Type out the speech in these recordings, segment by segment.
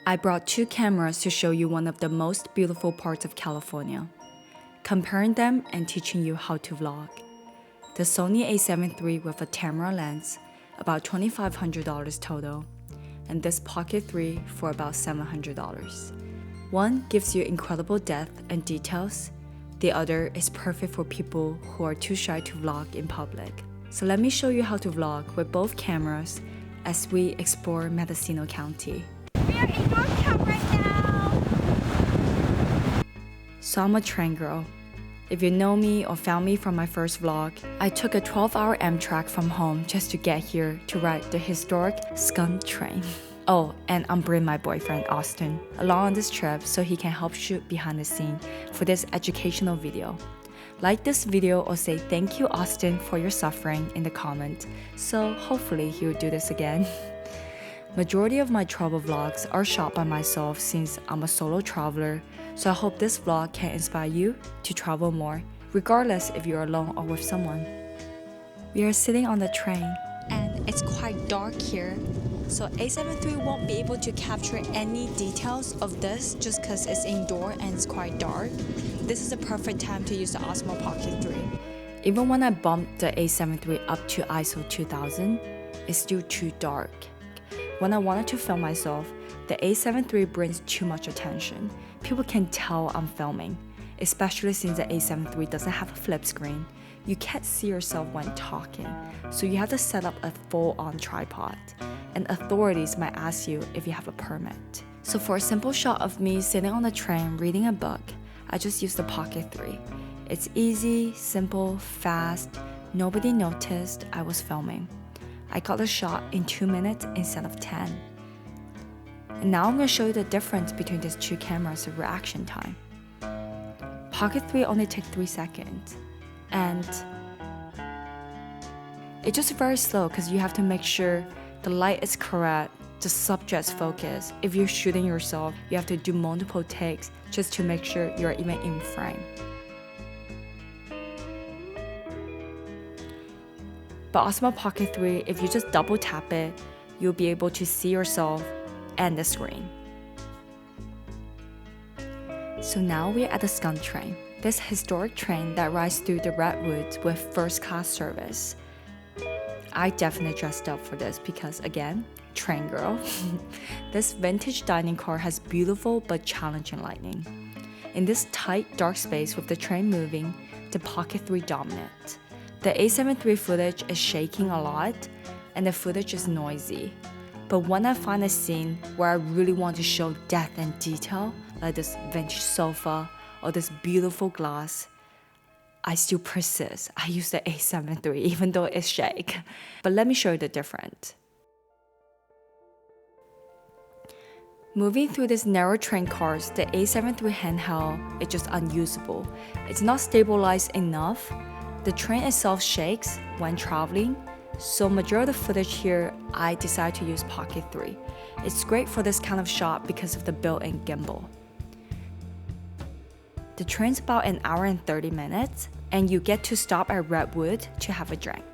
I brought two cameras to show you one of the most beautiful parts of California, comparing them and teaching you how to vlog. The Sony A7 III with a Tamron lens, about $2,500 total, and this Pocket 3 for about $700. One gives you incredible depth and details, the other is perfect for people who are too shy to vlog in public. So let me show you how to vlog with both cameras as we explore Mendocino County. We are in Northtown right now. So I'm a train girl. If you know me or found me from my first vlog, I took a 12-hour Amtrak from home just to get here to ride the historic Skunk train. Oh, and I'm bringing my boyfriend, Austin, along on this trip so he can help shoot behind the scene for this educational video. Like this video or say thank you, Austin, for your suffering in the comment, so hopefully he will do this again. Majority of my travel vlogs are shot by myself since I'm a solo traveler, so I hope this vlog can inspire you to travel more, regardless if you're alone or with someone. We are sitting on the train, And it's quite dark here, so A7 III won't be able to capture any details of this just because it's indoor and it's quite dark. This is the perfect time to use the Osmo Pocket 3. even when I bumped the A7 III up to ISO 2000, it's still too dark. When I wanted to film myself, the A7 III brings too much attention. People can tell I'm filming, especially since the A7 III doesn't have a flip screen. You can't see yourself when talking, so you have to set up a full-on tripod, and authorities might ask you if you have a permit. So for a simple shot of me sitting on the train reading a book, I just use the Pocket 3. It's easy, simple, fast, nobody noticed I was filming. I got the shot in 2 minutes instead of 10. And now I'm going to show you the difference between these two cameras' reaction time. Pocket 3 only takes 3 seconds, and it's just very slow because you have to make sure the light is correct, the subject's focus. If you're shooting yourself, you have to do multiple takes just to make sure you're even in frame. But Osmo Pocket 3, if you just double tap it, you'll be able to see yourself and the screen. So now we're at the Skunk train, this historic train that rides through the Redwoods with first-class service. I definitely dressed up for this because, again, train girl. This vintage dining car has beautiful but challenging lighting. In this tight, dark space with the train moving, the Pocket 3 dominant. The A7 III footage is shaking a lot, and the footage is noisy. But when I find a scene where I really want to show depth and detail, like this vintage sofa or this beautiful glass, I still persist. I use the A7 III even though it's shake. But let me show you the difference. Moving through these narrow train cars, the A7 III handheld is just unusable. It's not stabilized enough. The train itself shakes when traveling, so majority of the footage here, I decided to use Pocket 3. It's great for this kind of shot because of the built-in gimbal. The train's about 1 hour and 30 minutes, and you get to stop at Redwood to have a drink.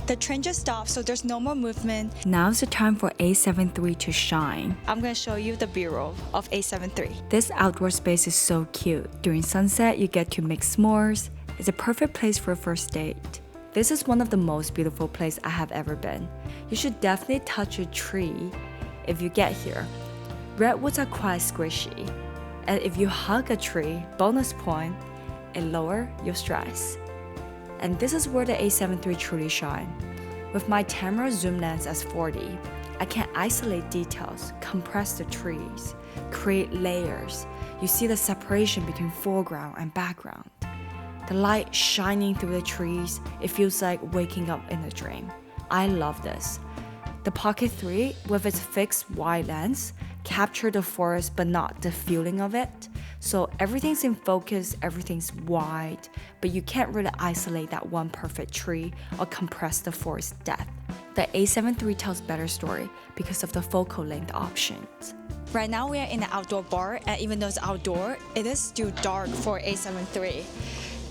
The train just stopped, so there's no more movement. Now's the time for A7 III to shine. I'm going to show you the B-roll of A7 III. This outdoor space is so cute. During sunset, you get to make s'mores. It's a perfect place for a first date. This is one of the most beautiful places I have ever been. You should definitely touch a tree if you get here. Redwoods are quite squishy, and if you hug a tree, bonus point, it lowers your stress. And this is where the A7 III truly shines. With my Tamron zoom lens as 40, I can isolate details, compress the trees, create layers. You see the separation between foreground and background. The light shining through the trees, it feels like waking up in a dream. I love this. The Pocket 3, with its fixed wide lens, captures the forest but not the feeling of it. So everything's in focus, everything's wide, but you can't really isolate that one perfect tree or compress the forest depth. The A7 III tells better story because of the focal length options. Right now we are in an outdoor bar, and even though it's outdoor, it is still dark for A7 III.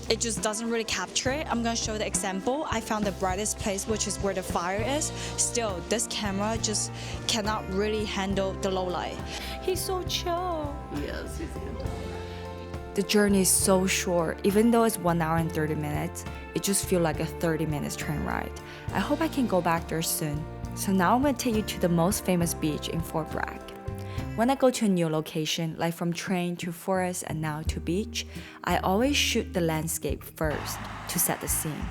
it just doesn't really capture it. I'm gonna show the example. I found the brightest place, which is where the fire is. Still, this camera just cannot really handle the low light. He's so chill. Yes, he's good. The journey is so short. Even though it's 1 hour and 30 minutes, it just feels like a 30 minutes train ride. I hope I can go back there soon. So now I'm gonna take you to the most famous beach in Fort Bragg. When I go to a new location, like from train to forest and now to beach, I always shoot the landscape first to set the scene.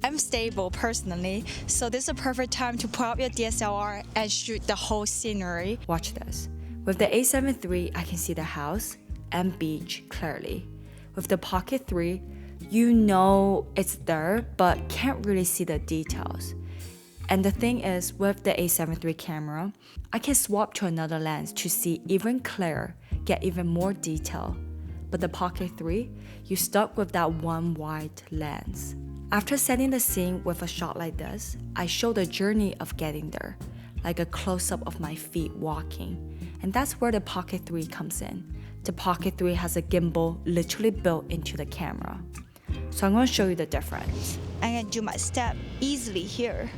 I'm stable personally, so this is a perfect time to pull out your DSLR and shoot the whole scenery. Watch this. With the A7 III, I can see the house and beach clearly. With the Pocket 3, you know it's there, but can't really see the details. And the thing is, with the A7 III camera, I can swap to another lens to see even clearer, get even more detail. But the Pocket 3, you're stuck with that one wide lens. After setting the scene with a shot like this, I show the journey of getting there, like a close-up of my feet walking. And that's where the Pocket 3 comes in. The Pocket 3 has a gimbal literally built into the camera. So I'm going to show you the difference. I can do my step easily here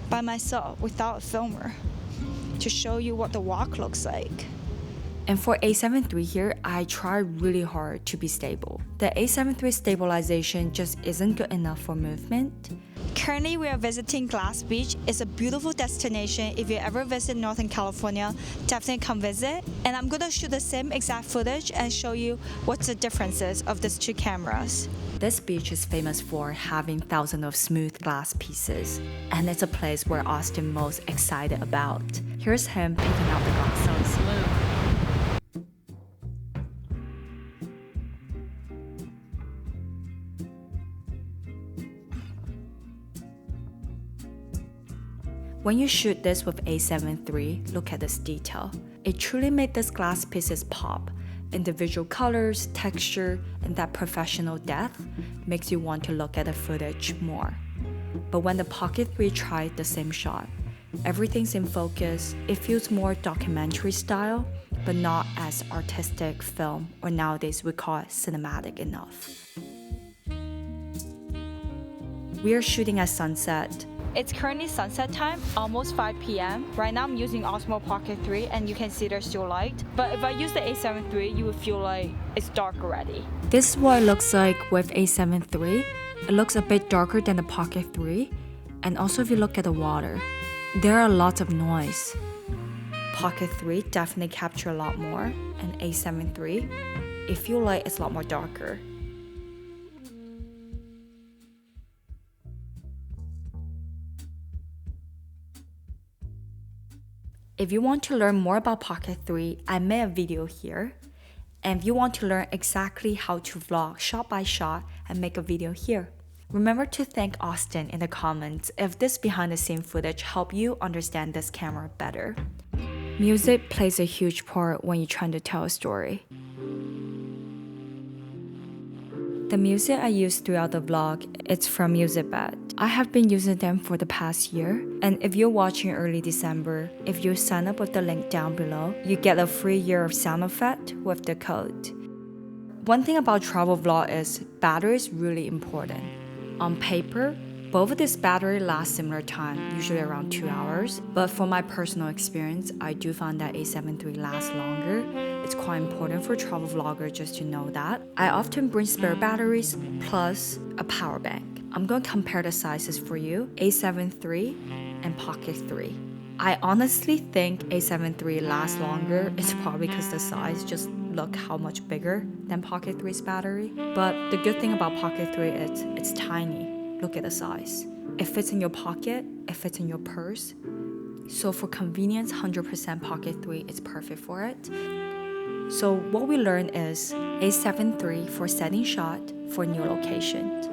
by myself without a filmer to show you what the walk looks like. And for A7 III here, I try really hard to be stable. The A7 III stabilization just isn't good enough for movement. Currently, we are visiting Glass Beach. It's a beautiful destination. If you ever visit Northern California, definitely come visit. And I'm gonna shoot the same exact footage and show you what's the differences of these two cameras. This beach is famous for having thousands of smooth glass pieces, and it's a place where Austin most excited about. Here's him picking out the glass. So smooth. When you shoot this with A7 III, look at this detail. It truly made these glass pieces pop. Individual colors, texture, and that professional depth makes you want to look at the footage more. But when the Pocket 3 tried the same shot, everything's in focus. It feels more documentary style, but not as artistic film, or nowadays we call it cinematic enough. We are shooting at sunset. It's currently sunset time, almost 5 p.m. Right now I'm using Osmo Pocket 3 and you can see there's still light. But if I use the A7 III, you would feel like it's dark already. This is what it looks like with A7 III. It looks a bit darker than the Pocket 3. And also if you look at the water, there are lots of noise. Pocket 3 definitely capture a lot more, and A7 III, it feels like it's a lot more darker. If you want to learn more about Pocket 3, I made a video here. And if you want to learn exactly how to vlog shot by shot, I make a video here. Remember to thank Austin in the comments if this behind the scene footage helped you understand this camera better. Music plays a huge part when you're trying to tell a story. The music I use throughout the vlog, it's from Musicbed. I have been using them for the past year, and if you're watching early December, if you sign up with the link down below, you get a free year of sound effect with the code. One thing about travel vlog is battery is really important. On paper, both of this battery last similar time, usually around 2 hours, but for my personal experience, I do find that A7 III lasts longer. It's quite important for travel vloggers just to know that. I often bring spare batteries plus a power bank. I'm going to compare the sizes for you, A7 III and Pocket 3. I honestly think A7 III lasts longer. It's probably because the size, just look how much bigger than Pocket 3's battery. But the good thing about Pocket 3 is it's tiny. Look at the size. It fits in your pocket, it fits in your purse. So for convenience, 100% Pocket 3 is perfect for it. So what we learned is A7 III for setting shot for new locations.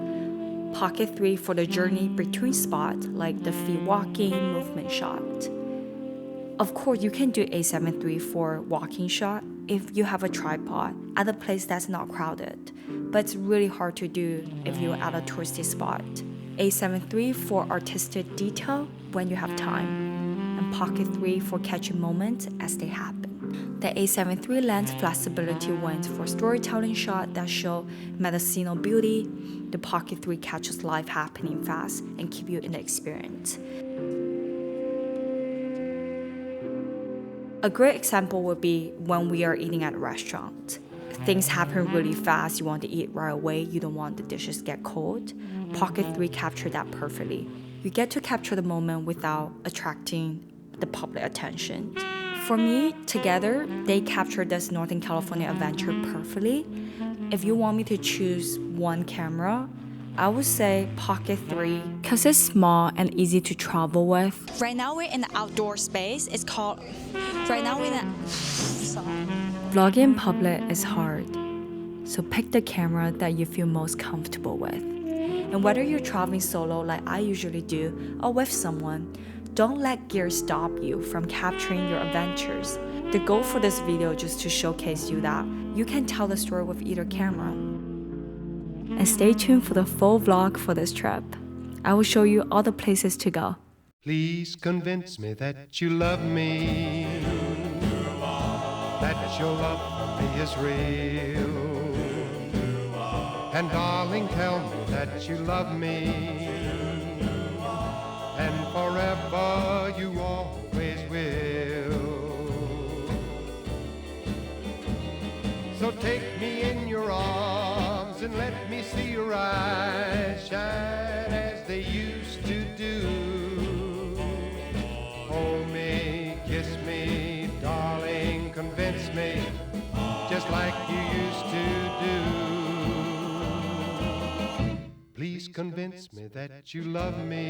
Pocket 3 for the journey between spots like the feet walking, movement shot. Of course, you can do A7 III for walking shot if you have a tripod at a place that's not crowded, but it's really hard to do if you're at a touristy spot. A7 III for artistic detail when you have time, and Pocket 3 for catching moments as they happen. The A7III lens flexibility wins for storytelling shots that show medicinal beauty. The Pocket 3 catches life happening fast and keep you in the experience. A great example would be when we are eating at a restaurant. Things happen really fast, you want to eat right away, you don't want the dishes get cold. Pocket 3 captured that perfectly. You get to capture the moment without attracting the public attention. For me, together, they captured this Northern California adventure perfectly. If you want me to choose one camera, I would say Pocket 3 because it's small and easy to travel with. Right now we're in the outdoor space. It's called. Right now we're in the. Sorry. Vlogging in public is hard, so pick the camera that you feel most comfortable with. And whether you're traveling solo like I usually do or with someone, don't let gear stop you from capturing your adventures. The goal for this video is just to showcase you that you can tell the story with either camera. And stay tuned for the full vlog for this trip. I will show you all the places to go. Please convince me that you love me, that your love for me is real. And darling, tell me that you love me, and forever you always will. So take me in your arms and let me see your eyes shine as they used to do. Hold me, kiss me, darling, convince me, just like you used to do. Please convince me that you love me.